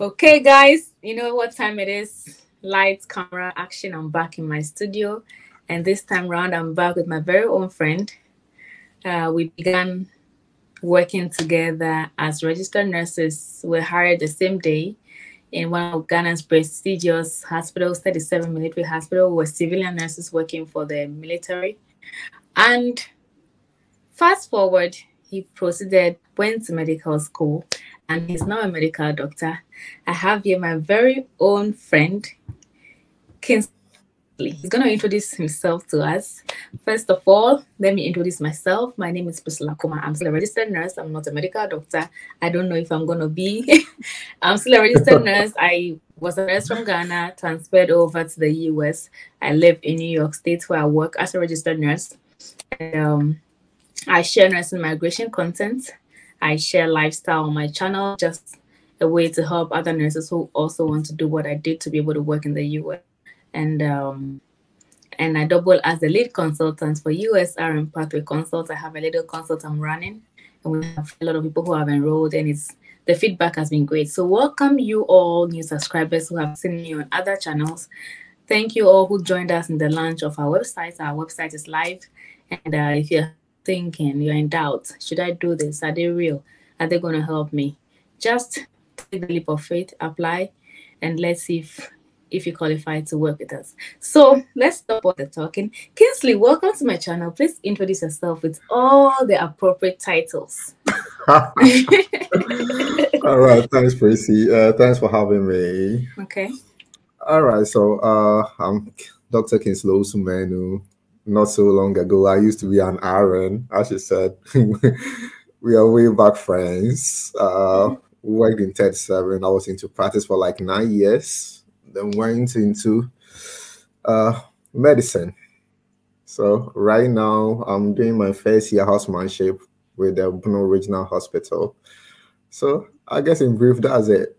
Okay, guys, you know what time it is? Lights, camera, action. I'm back in my studio, and this time round, I'm back with my very own friend. We began working together as registered nurses. We hired the same day in one of Ghana's prestigious hospitals, 37 military hospital. We were civilian nurses working for the military. And fast forward, he proceeded, went to medical school, and he's now a medical doctor. I have here my very own friend, Kingsley. He's going to introduce himself to us. First of all, let me introduce myself. My name is Priscilla Kuma. I'm still a registered nurse. I'm not a medical doctor. I don't know if I'm going to be. I'm still a registered nurse. I was a nurse from Ghana, transferred over to the US. I live in New York State where I work as a registered nurse. And, I share nursing migration content. I share lifestyle on my channel, just a way to help other nurses who also want to do what I did to be able to work in the US. And I double as the lead consultant for USRN Pathway Consult. I have a little consult I'm running, and we have a lot of people who have enrolled, and the feedback has been great. So welcome you all new subscribers who have seen me on other channels. Thank you all who joined us in the launch of our website. Our website is live, and if you're thinking, you're in doubt, should I do this? Are they real? Are they going to help me? Just take the leap of faith, apply, and let's see if you qualify to work with us. So let's stop all the talking. Kingsley, welcome to my channel. Please introduce yourself with all the appropriate titles. All right, thanks, Tracy. Thanks for having me. Okay. All right, so I'm Dr. Kingsley Owusu Manu. Not so long ago, I used to be an RN, as you said. We are way back friends. We worked in 37. I was into practice for like 9 years, then went into medicine. So right now, I'm doing my first year housemanship with the Bruno Regional Hospital. So I guess in brief, that's it.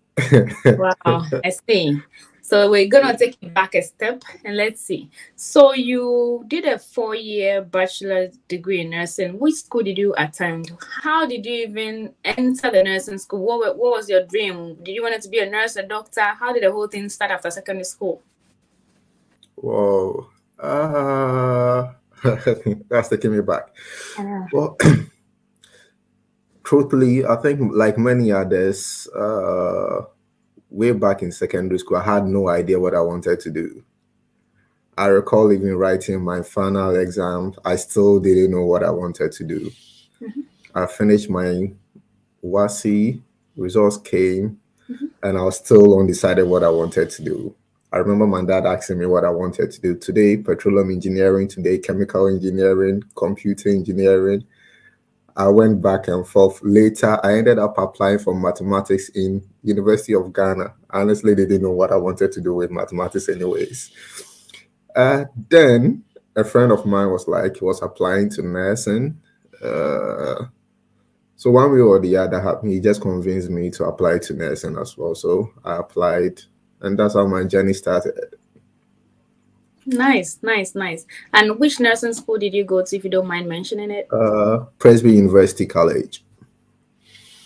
Wow, I see. So we're gonna take it back a step and let's see. So you did a 4-year bachelor's degree in nursing. Which school did you attend? How did you even enter the nursing school? What was your dream? Did you want to be a nurse, a doctor? How did the whole thing start after secondary school? Whoa. That's taking me back. Well, truthfully, I think like many others, way back in secondary school, I had no idea what I wanted to do. I recall even writing my final exam. I still didn't know what I wanted to do. I finished my WASI, results came, and I was still undecided what I wanted to do. I remember my dad asking me what I wanted to do. Today, petroleum engineering, today, chemical engineering, computer engineering. I went back and forth. Later, I ended up applying for mathematics in University of Ghana. Honestly, they didn't know what I wanted to do with mathematics anyways. Then a friend of mine was applying to nursing. So one way or the other, he just convinced me to apply to nursing as well. So I applied, and that's how my journey started. Nice. And which nursing school did you go to, if you don't mind mentioning it? Presby University College.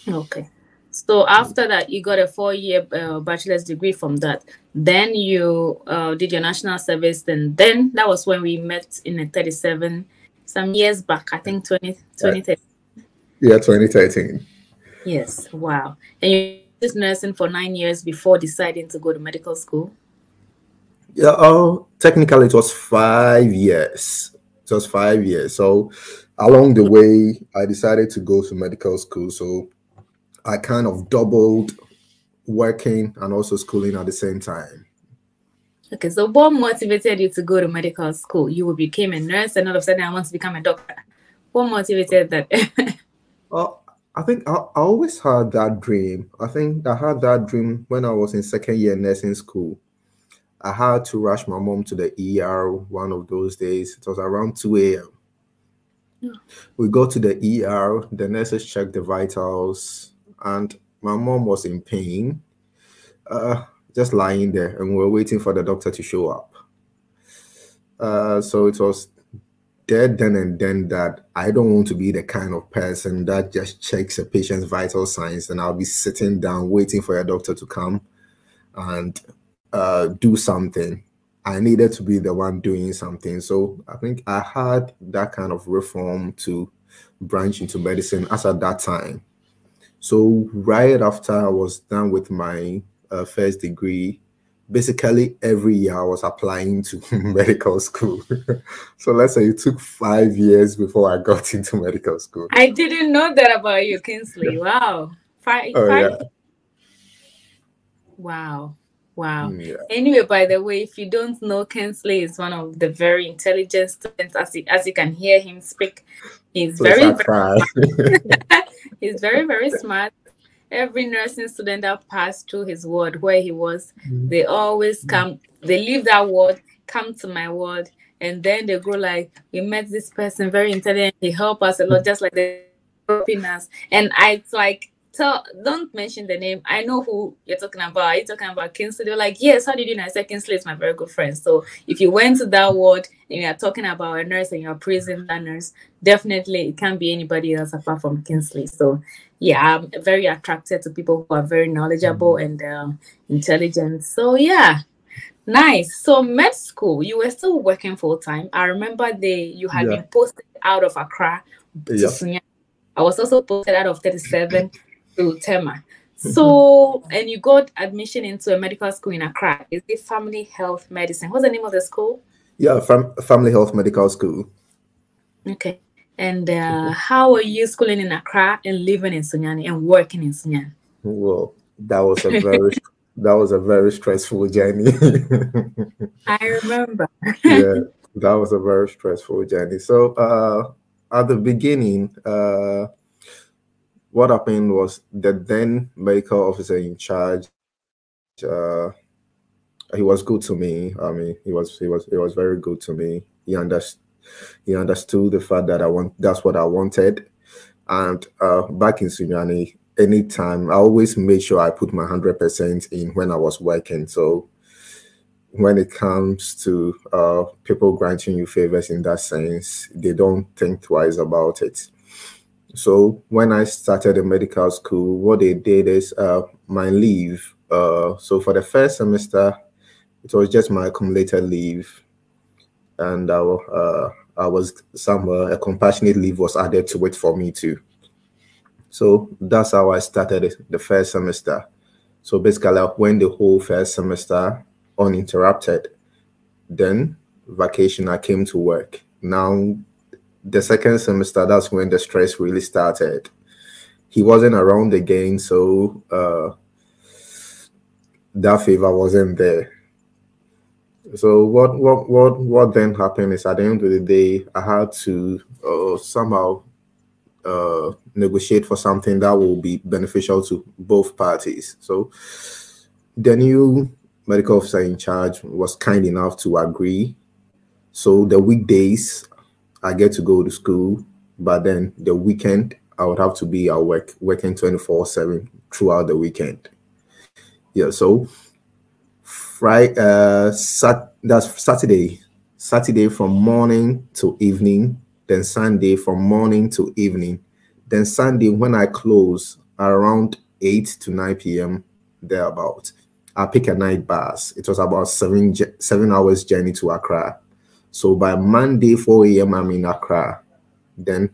Okay. So after that, you got a 4-year bachelor's degree from that. Then you did your national service. And then that was when we met in a 37 some years back, I think 2013. Yeah, 2013. Yes. Wow. And you did nursing for 9 years before deciding to go to medical school? Yeah, technically it was 5 years. It was 5 years. So along the way, I decided to go to medical school. So I kind of doubled working and also schooling at the same time. Okay, so what motivated you to go to medical school? You became a nurse and all of a sudden I want to become a doctor. What motivated that? I think I always had that dream. I think I had that dream when I was in second year nursing school. I had to rush my mom to the ER one of those days. It was around 2 a.m. We go to the ER, the nurses check the vitals, and my mom was in pain, just lying there, and we were waiting for the doctor to show up. So it was there then and then that I don't want to be the kind of person that just checks a patient's vital signs and I'll be sitting down waiting for a doctor to come and do something. I needed to be the one doing something. So I think I had that kind of reform to branch into medicine as at that time. So right after I was done with my first degree, basically every year I was applying to medical school. So let's say it took 5 years before I got into medical school. I didn't know that about you, Kingsley. Wow. Five. Yeah. Wow. Wow. Yeah. Anyway, by the way, if you don't know, Kingsley is one of the very intelligent students. As you can hear him speak, he's very he's very, very smart. Every nursing student that passed through his ward where he was, they always come, they leave that ward, come to my ward, and then they go like, we met this person, very intelligent, he helped us a lot, just like they're helping us. And it's like, don't mention the name. I know who you're talking about. Are you talking about Kingsley? They're like, yes, how did you know? I said, Kingsley is my very good friend. So if you went to that ward and you're talking about a nurse and you're praising that nurse, definitely it can't be anybody else apart from Kingsley. So yeah, I'm very attracted to people who are very knowledgeable and intelligent. So yeah, nice. So med school, you were still working full time. I remember you had been posted out of Accra to Sunya. I was also posted out of 37 to Tema. So, and you got admission into a medical school in Accra. Is it Family Health Medicine? What's the name of the school? Yeah, Family Health Medical School. Okay. And how are you schooling in Accra and living in Sunyani and working in Sunyani? Well, that was a very stressful journey. I remember. Yeah, that was a very stressful journey. So at the beginning, what happened was the then medical officer in charge, he was good to me. I mean, he was very good to me. He understood the fact that that's what I wanted. And back in Sunyani, anytime I always made sure I put my 100% in when I was working. So when it comes to people granting you favors in that sense, they don't think twice about it. So when I started the medical school, what they did is my leave. So for the first semester, it was just my accumulated leave, and I was somewhere a compassionate leave was added to it for me too. So that's how I started the first semester. So basically, I went the whole first semester uninterrupted. Then vacation, I came to work. Now, the second semester, that's when the stress really started. He wasn't around again, so that favor wasn't there. So what then happened is at the end of the day, I had to somehow negotiate for something that will be beneficial to both parties. So the new medical officer in charge was kind enough to agree. So the weekdays I get to go to school, but then the weekend I would have to be at work, working 24/7 throughout the weekend. Yeah, so that's Saturday from morning to evening, then Sunday from morning to evening, then Sunday when I close around 8 to 9 p.m. thereabout, I pick a night bus. It was about 7 hours journey to Accra. So by Monday 4 a.m. I'm in Accra. Then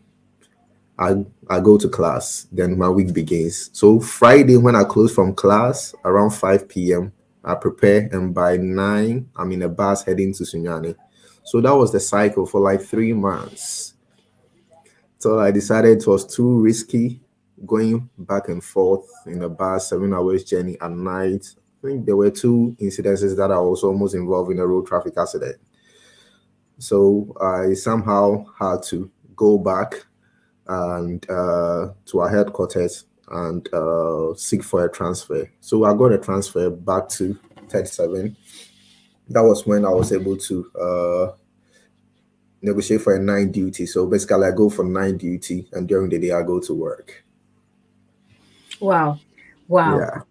I go to class. Then my week begins. So Friday when I close from class around 5 p.m. I prepare, and by 9 I'm in a bus heading to Sunyani. So that was the cycle for like 3 months. So I decided it was too risky going back and forth in a bus, 7 hours journey at night. I think there were 2 incidences that I was almost involved in a road traffic accident. So I somehow had to go back and to our headquarters and seek for a transfer. So I got a transfer back to 37. That was when I was able to negotiate for a night duty. So basically I go for night duty, and during the day I go to work. Wow. Yeah.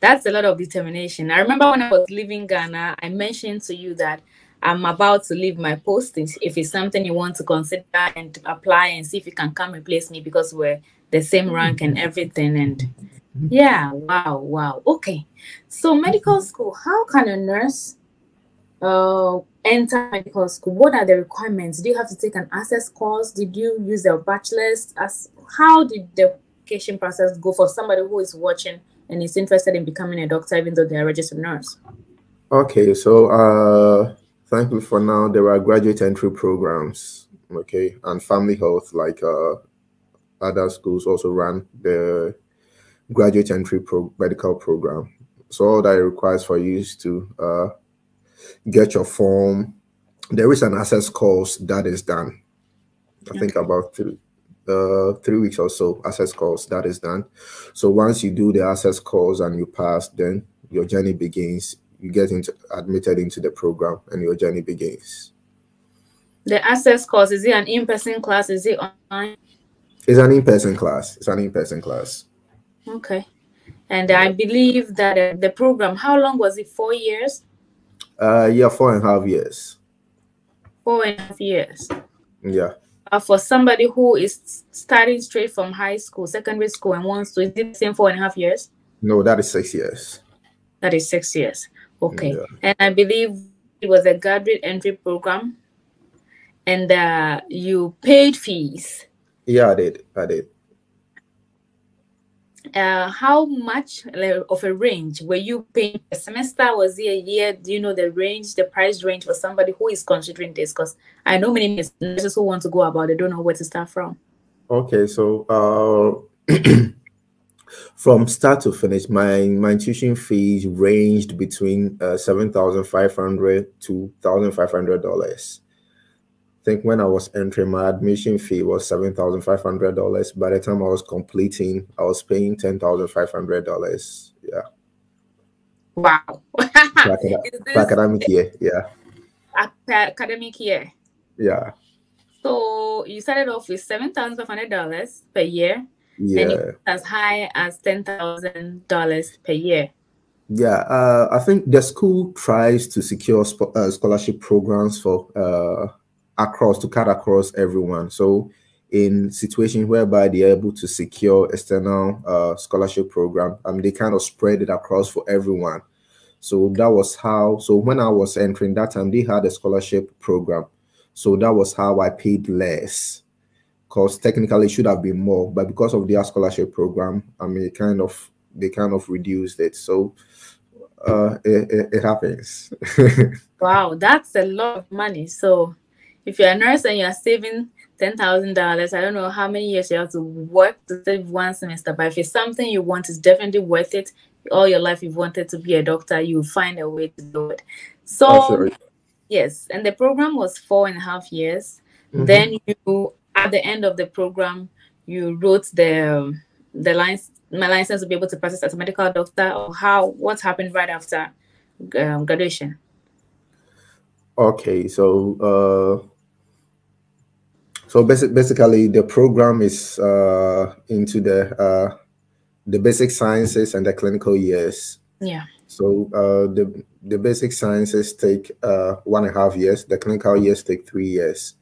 That's a lot of determination. I remember when I was leaving Ghana, I mentioned to you that I'm about to leave my post. If it's something you want to consider and apply and see if you can come replace me, because we're the same rank and everything. And yeah, wow. Okay. So medical school, how can a nurse enter medical school? What are the requirements? Do you have to take an access course? Did you use your bachelor's? How did the application process go for somebody who is watching and is interested in becoming a doctor, even though they're a registered nurse? Okay, so thankfully for now there are graduate entry programs, okay, and family health, like other schools also run the graduate entry medical program. So all that it requires for you is to get your form. There is an access course that is done. I think about 3 weeks or so. Access course that is done. So once you do the access course and you pass, then your journey begins. You get admitted into the program, and your journey begins. The access course, is it an in-person class? Is it online? It's an in-person class. It's an in-person class. Okay. And I believe that the program, how long was it? 4 years? Yeah, 4.5 years. 4.5 years. Yeah. For somebody who is starting straight from high school, secondary school, and wants to, is it the same 4.5 years? No, that is 6 years. That is 6 years. Okay. Yeah. And I believe it was a graduate entry program, and you paid fees. Yeah, I did. How much of a range were you paying per semester? Was it a year? Do you know the range, the price range for somebody who is considering this? Because I know many nurses who want to go about it, don't know where to start from. Okay, so from start to finish, my tuition fees ranged between $7,500 to $1,500. I think when I was entering, my admission fee was $7,500. By the time I was completing, I was paying $10,500. Yeah. Wow. Per academic year, yeah. Academic year. Yeah. So you started off with $7,500 per year, yeah, and it as high as $10,000 per year. Yeah, I think the school tries to secure scholarship programs for to cut across everyone. So in situations whereby they're able to secure external scholarship program, they kind of spread it across for everyone. So that was how. So when I was entering that time, they had a scholarship program. So that was how I paid less, because technically it should have been more, but because of their scholarship program, they kind of reduced it. So it happens. Wow, that's a lot of money. So if you're a nurse and you're saving $10,000, I don't know how many years you have to work to save one semester, but if it's something you want, it's definitely worth it. All your life you've wanted to be a doctor, you find a way to do it. So yes, and the program was 4.5 years. Mm-hmm. Then you, at the end of the program, you wrote my license to be able to practice as a medical doctor, or what happened right after graduation? Okay, so basically the program is into the basic sciences and the clinical years. Yeah. So the basic sciences take 1.5 years. The clinical years take 3 years.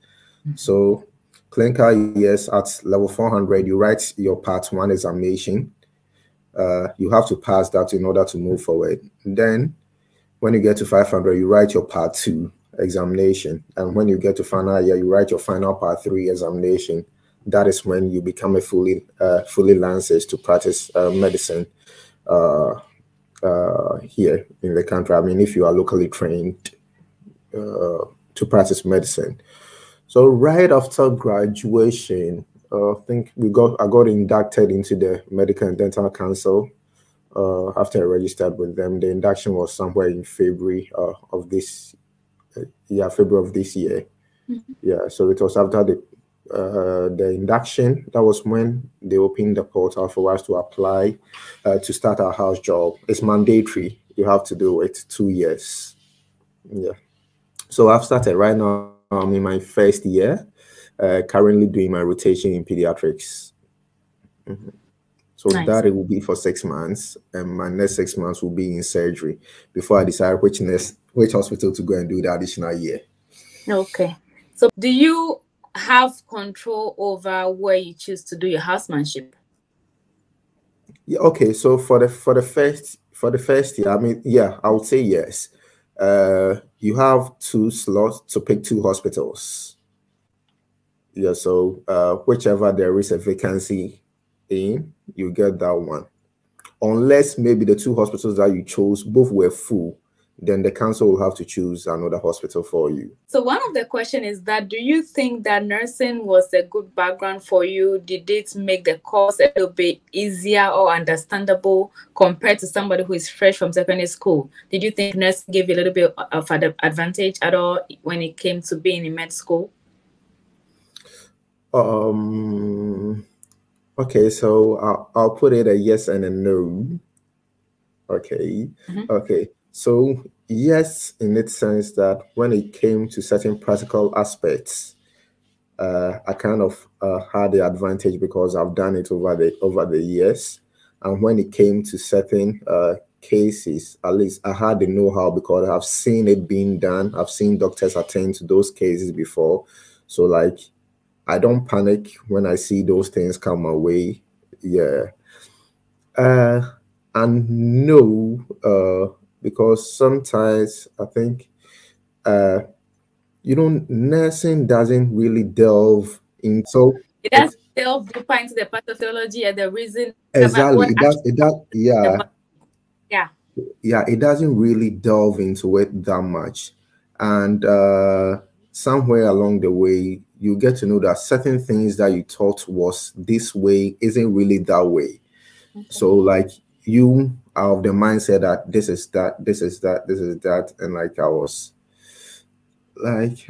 Mm-hmm. So clinical years at level 400, you write your part 1 examination. You have to pass that in order to move forward. Then when you get to 500, you write your part 2 examination. And when you get to final year, you write your final part 3 examination. That is when you become a fully licensed to practice medicine here in the country. If you are locally trained to practice medicine. So right after graduation, I think I got inducted into the Medical and Dental Council. After I registered with them, the induction was somewhere in February of this year. Mm-hmm. Yeah, so it was after the induction. That was when they opened the portal for us to apply to start our house job. It's mandatory. You have to do it 2 years. Yeah. So I've started right now. I'm in my first year, currently doing my rotation in pediatrics. Mm-hmm. So Nice. that it will be for 6 months, and my next 6 months will be in surgery before I decide which hospital to go and do the additional year. Okay. So do you have control over where you choose to do your housemanship? Yeah, okay. So for the first year, I mean, yeah, I would say yes. You have 2 slots to pick 2 hospitals. Yeah, so whichever there is a vacancy in, you get that one. Unless maybe the 2 hospitals that you chose both were full, then the council will have to choose another hospital for you. So one of the questions is that, do you think that nursing was a good background for you? Did it make the course a little bit easier or understandable compared to somebody who is fresh from secondary school? Did you think nursing gave you a little bit of an advantage at all when it came to being in med school? Okay, so I'll put it a yes and a no. Okay. Okay. So yes, in its sense that when it came to certain practical aspects, I kind of had the advantage because I've done it over the years. And when it came to certain cases, at least I had the know-how because I've seen it being done. I've seen doctors attend to those cases before. So like, I don't panic when I see those things come my way. Yeah. And no, because sometimes I think nursing doesn't really delve into It does delve deeper into the pathophysiology and the reason. exactly. Yeah. Yeah. It doesn't really delve into it that much, and somewhere along the way, you get to know that certain things that you thought was this way isn't really that way. Okay. So like you are of the mindset that this is that, this is that, this is that, and like I was like,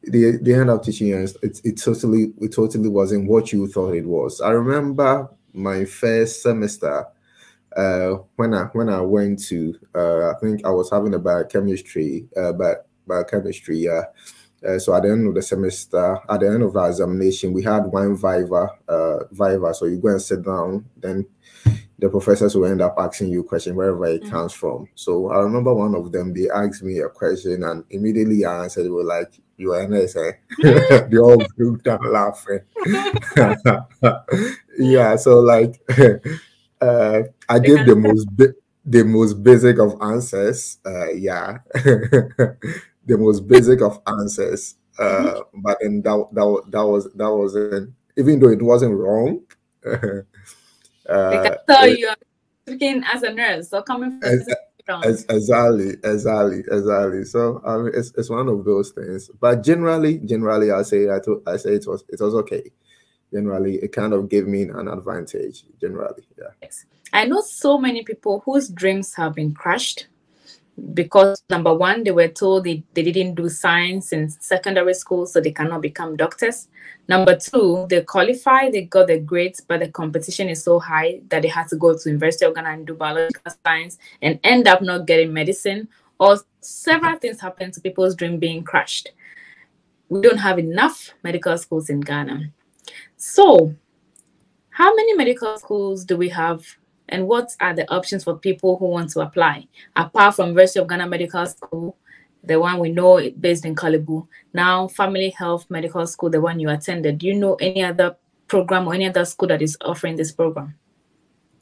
they end up teaching you, and it totally wasn't what you thought it was. I remember my first semester when I went to I think I was having a biochemistry, yeah. So at the end of the semester, at the end of our examination, we had one viva. So you go and sit down, then the professors will end up asking you a question wherever it comes from. So I remember one of them, they asked me a question, and immediately I answered. They were like, "You are an essay." They all broke down laughing. Yeah, so like I gave the most basic of answers. Yeah, the most basic of answers. But then that wasn't, even though it wasn't wrong. They can tell you are speaking as a nurse or coming from exactly. So I mean, it's one of those things. But generally, I say it was okay. Generally, it kind of gave me an advantage. Generally, yeah. Yes. I know so many people whose dreams have been crushed because, number one, they were told they didn't do science in secondary school, so they cannot become doctors. Number two, they qualified, they got the grades, but the competition is so high that they had to go to University of Ghana and do biological science and end up not getting medicine. Or several things happen to people's dream being crushed. We don't have enough medical schools in Ghana. So, how many medical schools do we have, and what are the options for people who want to apply? Apart from University of Ghana Medical School, the one we know based in Kalibu, now Family Health Medical School, the one you attended, do you know any other program or any other school that is offering this program?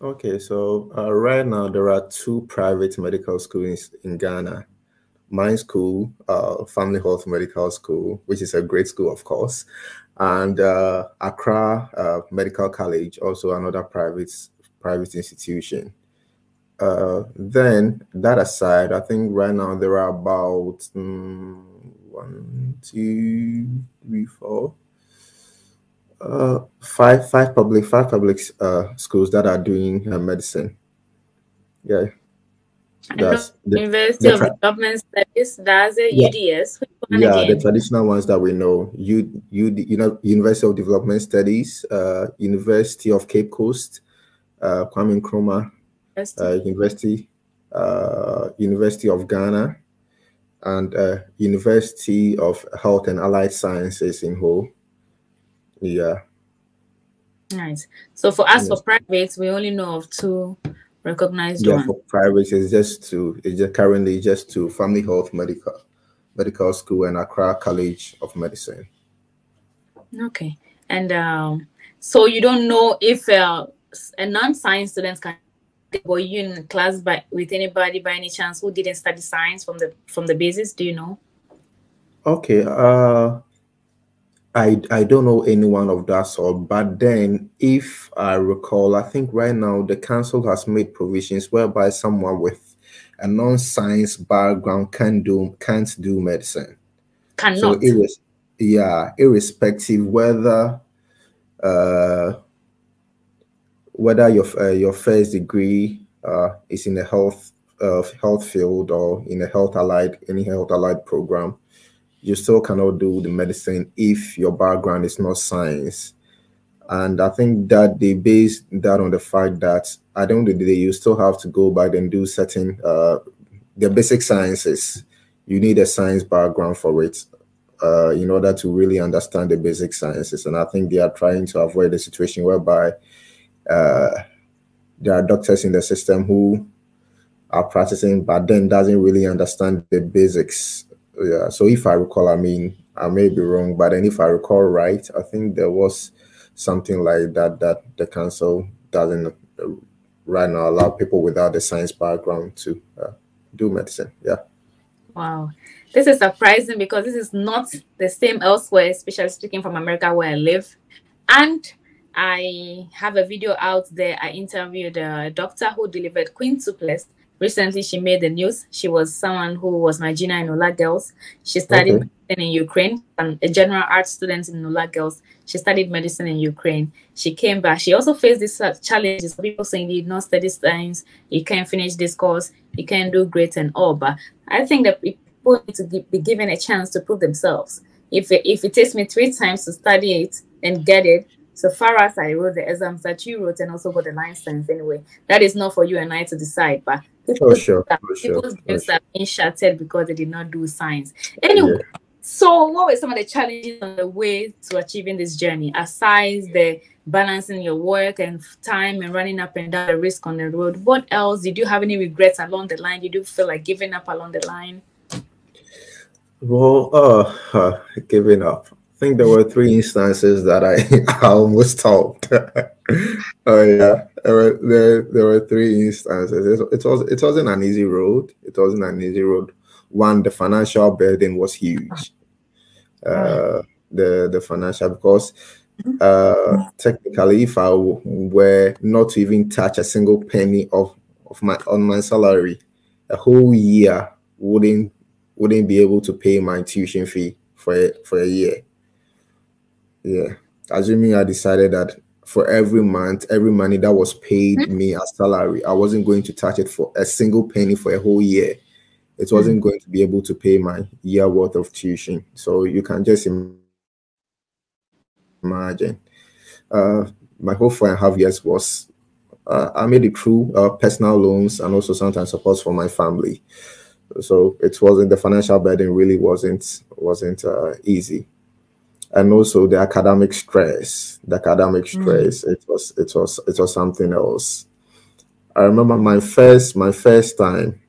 Okay, so right now there are 2 private medical schools in Ghana. My school, Family Health Medical School, which is a great school, of course, and Accra Medical College, also another private institution. Then that aside, I think right now there are about 1, 2, 3, 4, 5 public schools that are doing medicine. Yeah. That's University of Development Studies. That's a UDS. The traditional ones that we know. University of Development Studies, University of Cape Coast, Kwame Nkrumah, University of Ghana, and University of Health and Allied Sciences in Ho. Yeah. Nice. So for us, for Yes. privates, we only know of two recognized Yeah, ones. for private, it's just two. It's just currently just two: Family Health Medical School and Accra College of Medicine. Okay. And so you don't know if a non-science student can, were you in class with anybody by any chance who didn't study science from the basis? Do you know? Okay. I don't know anyone of that sort, but then if I recall, I think right now the council has made provisions whereby someone with a non-science background can't do medicine. So Cannot. irrespective uh whether your first degree is in the health field or in a health allied program, you still cannot do the medicine if your background is not science. And I think that they base that on the fact that at the end of the day, you still have to go back and do certain the basic sciences. You need a science background for it in order to really understand the basic sciences. And I think they are trying to avoid a situation whereby uh, there are doctors in the system who are practicing, but then doesn't really understand the basics. Yeah. So if I recall, I mean, I may be wrong, but then if I recall right, I think there was something like that that the council doesn't right now allow people without a science background to do medicine. Yeah. Wow. This is surprising because this is not the same elsewhere, especially speaking from America where I live. And I have a video out there. I interviewed a doctor who delivered quintuplets. Recently, she made the news. She was someone who was my junior in Ola Girls. She studied Okay. medicine in Ukraine, and a general arts student in Ola Girls. She studied medicine in Ukraine. She came back. She also faced these challenges. People saying you did not study science, you can't finish this course, you can't do great and all. But I think that people need to be given a chance to prove themselves. If it takes me 3 times to study it and get it, so far as I wrote the exams that you wrote and also got the license anyway, that is not for you and I to decide. But Oh, sure. Oh, sure. people's Oh, dreams sure. are being shattered because they did not do science. Yeah. Anyway, so what were some of the challenges on the way to achieving this journey, aside the balancing your work and time and running up and down the risk on the road? What else? Did you have any regrets along the line? Did you feel like giving up along the line? Well, giving up. I think there were three instances that I, I almost stopped. Oh yeah, there were three instances. It wasn't an easy road. It wasn't an easy road. One, the financial burden was huge. Ah, The financial because technically, if I were not to even touch a single penny of my salary, a whole year wouldn't be able to pay my tuition fee for a year. Yeah. Assuming I decided that for every month, every money that was paid me as salary, I wasn't going to touch it for a single penny for a whole year. It wasn't going to be able to pay my year worth of tuition. So you can just imagine. My whole 4.5 years was I made it through personal loans and also sometimes support for my family. So it wasn't the financial burden really wasn't easy, and also the academic stress. It was something else. I remember my first time.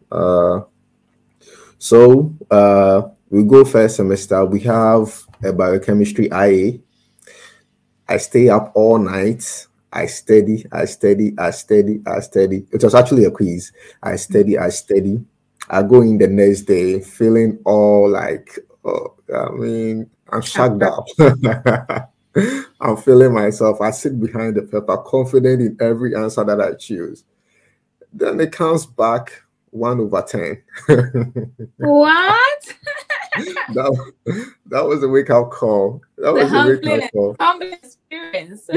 We go first semester. We have a biochemistry IA. I stay up all night. I study, I study, I study, I study. It was actually a quiz. I study, I study. I go in the next day feeling all like, oh, I mean, I'm shagged up. I'm feeling myself. I sit behind the paper, confident in every answer that I choose. Then it comes back 1/10. what? that, that was a wake up call. That The was a wake up humbling, call. humbling experience.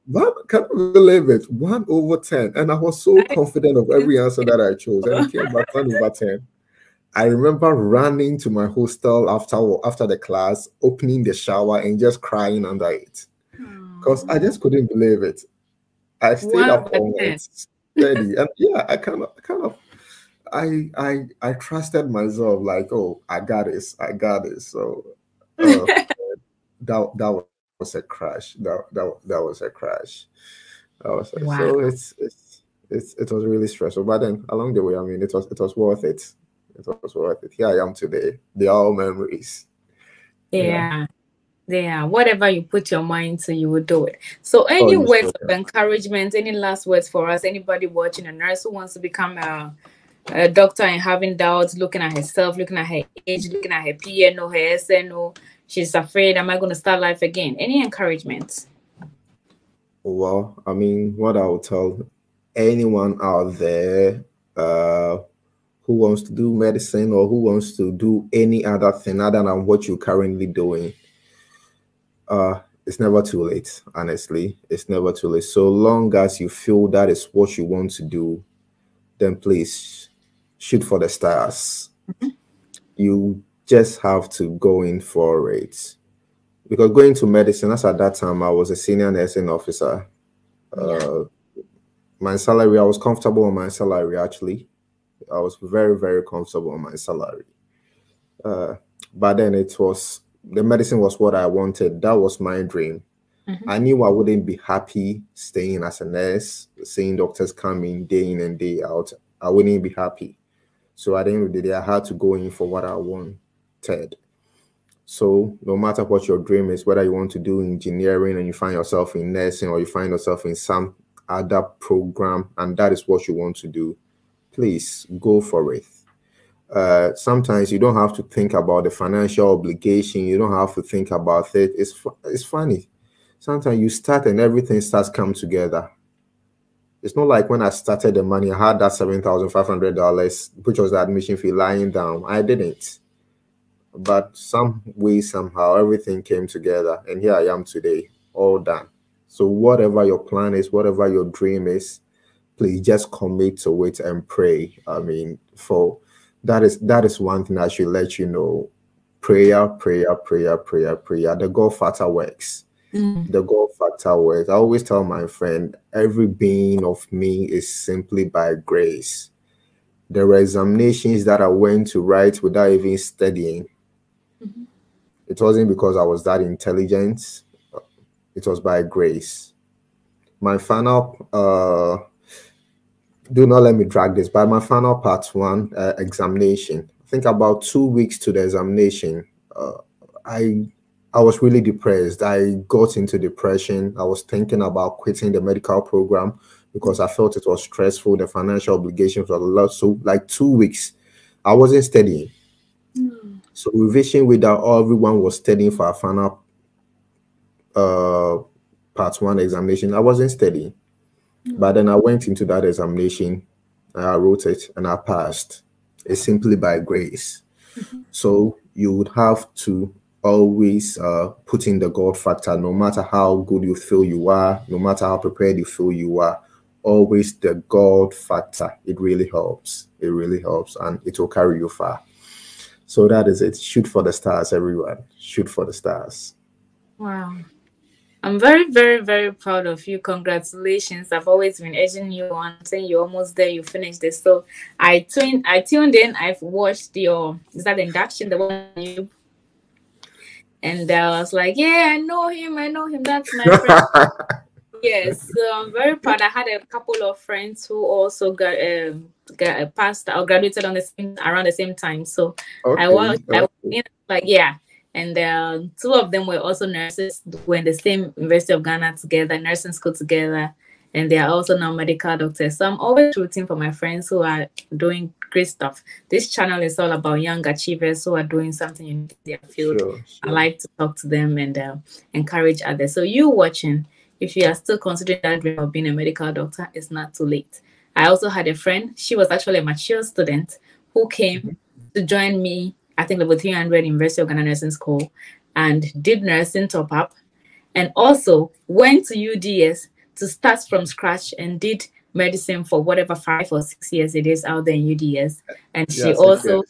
One, can you believe it? 1/10. And I was so confident of every answer that I chose. And it came back 1/10. I remember running to my hostel after the class, opening the shower and just crying under it. Because I just couldn't believe it. I stayed One up over all night 10. steady. And yeah, I trusted myself like, oh, I got this. I got this. So uh that was was a crash. That was a crash. Wow. So it was really stressful. But then along the way, I mean, it was worth it. It was worth it. Here I am today. They are all memories. Yeah. Yeah. Whatever you put your mind to, you will do it. So Oh, any you words sure of can. encouragement, any last words for us? Anybody watching, a nurse who wants to become a doctor and having doubts, looking at herself, looking at her age, looking at her PNO, her SNO, she's afraid, am I going to start life again? Any encouragement? Well, I mean, what I would tell anyone out there who wants to do medicine or who wants to do any other thing other than what you're currently doing, it's never too late. Honestly, it's never too late. So long as you feel that is what you want to do, then please shoot for the stars. You just have to go in for it. Because going to medicine, as at that time, I was a senior nursing officer. My salary, I was comfortable on my salary, actually. I was very, very comfortable on my salary. But then the medicine was what I wanted. That was my dream. I knew I wouldn't be happy staying as a nurse, seeing doctors come in and day out. I wouldn't be happy. So at the end of the day, I had to go in for what I wanted. So no matter what your dream is, whether you want to do engineering and you find yourself in nursing or you find yourself in some other program and that is what you want to do, please go for it. Sometimes you don't have to think about the financial obligation. You don't have to think about it. It's funny. Sometimes you start and everything starts come together. It's not like when I started the money, I had that $7,500, which was the admission fee lying down. I didn't. But some way, somehow, everything came together. And here I am today, all done. So whatever your plan is, whatever your dream is, please just commit to it and pray. I mean, that is one thing I should let you know. Prayer, prayer, prayer, prayer, prayer. The God factor works. The God factor works. I always tell my friend, every being of me is simply by grace. There were examinations that I went to write without even studying. It wasn't because I was that intelligent. It was by grace. My final, do not let me drag this, but my final part one examination, I think about 2 weeks to the examination, I was really depressed. I got into depression. I was thinking about quitting the medical program because I felt it was stressful. The financial obligations were a lot. So like 2 weeks, I wasn't studying. So revision without everyone was studying for a final part one examination. I wasn't studying. But then I went into that examination, I wrote it, and I passed. It's simply by grace. So you would have to always put in the God factor, no matter how good you feel you are, no matter how prepared you feel you are, always the God factor. It really helps. It really helps, and it will carry you far. So that is it. Shoot for the stars, everyone. Shoot for the stars. Wow. I'm very, very, very proud of you. Congratulations. I've always been urging you on, saying you're almost there, you finished this. So I tuned in, I've watched is that induction, the one on YouTube? And I was like, yeah, I know him. That's my friend. Yes, so I'm very proud. I had a couple of friends who also got passed or graduated around the same time. So Okay. I was like, yeah. And two of them were also nurses. We're in the same University of Ghana together, nursing school together, and they are also now medical doctors. So I'm always rooting for my friends who are doing great stuff. This channel is all about young achievers who are doing something in their field. Sure. I like to talk to them and encourage others. So you watching, if you are still considering that dream of being a medical doctor, it's not too late. I also had a friend, she was actually a mature student who came to join me, I think level 300 University of Ghana Nursing School, and did nursing top up, and also went to UDS to start from scratch and did medicine for whatever 5 or 6 years it is out there in UDS. And she also,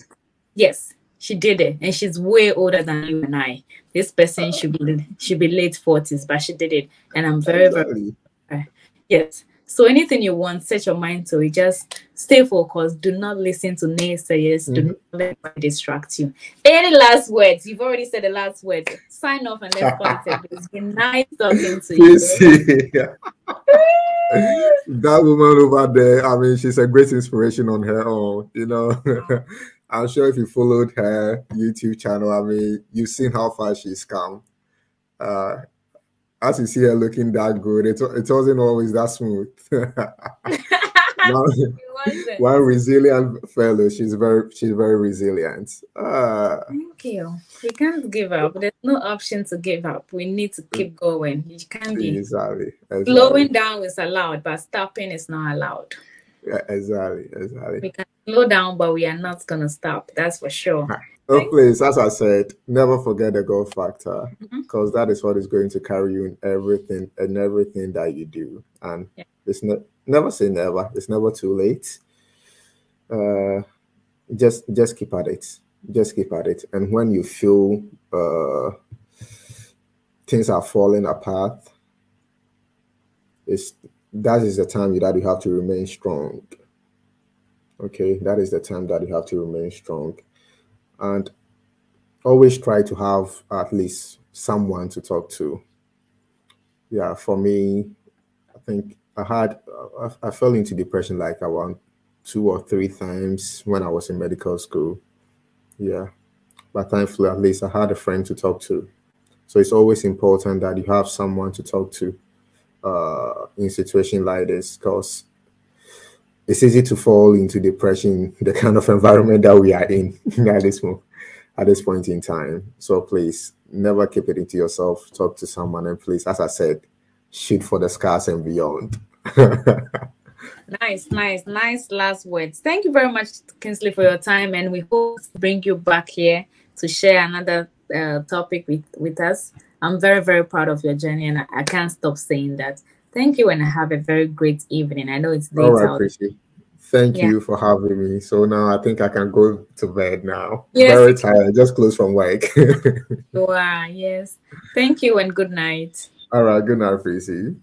yes, she did it, and she's way older than you and I. This person should be late 40s, but she did it, and I'm very, very yes. So anything you want, set your mind to it. Just stay focused. Do not listen to naysayers. Do not let anybody distract you. Any last words? You've already said the last word. Sign off and let's call it a day. It's been nice talking to you. That woman over there, I mean, she's a great inspiration on her own, you know. I'm sure if you followed her YouTube channel, I mean, you've seen how far she's come. As you see her looking that good, it wasn't always that smooth. One resilient fellow. She's very resilient. Thank you. We can't give up. There's no option to give up. We need to keep going. You can't be exactly. slowing down is allowed, but stopping is not allowed. Yeah, exactly. We can slow down, but we are not gonna stop. That's for sure. Oh, please, as I said, never forget the God factor, because that is what is going to carry you in everything that you do. And it's never say never. It's never too late. Just keep at it. Just keep at it. And when you feel things are falling apart, that is the time that you have to remain strong. Okay, that is the time that you have to remain strong. And always try to have at least someone to talk to. Yeah, for me, I think I fell into depression like around 2 or 3 times when I was in medical school. Yeah, but thankfully, at least I had a friend to talk to. So it's always important that you have someone to talk to in situations like this, because it's easy to fall into depression, the kind of environment that we are in at this point in time. So please never keep it into yourself. Talk to someone, and please, as I said, shoot for the stars and beyond. Nice last words. Thank you very much, Kingsley, for your time, and we hope to bring you back here to share another topic with us. I'm very, very proud of your journey, and I can't stop saying that. Thank you, and have a very great evening. I know it's late all right, out. Chrissy. Thank you for having me. So now I think I can go to bed now. Yes. Very tired. Just close from work. Wow, yes. Thank you and good night. All right. Good night, Chrissy.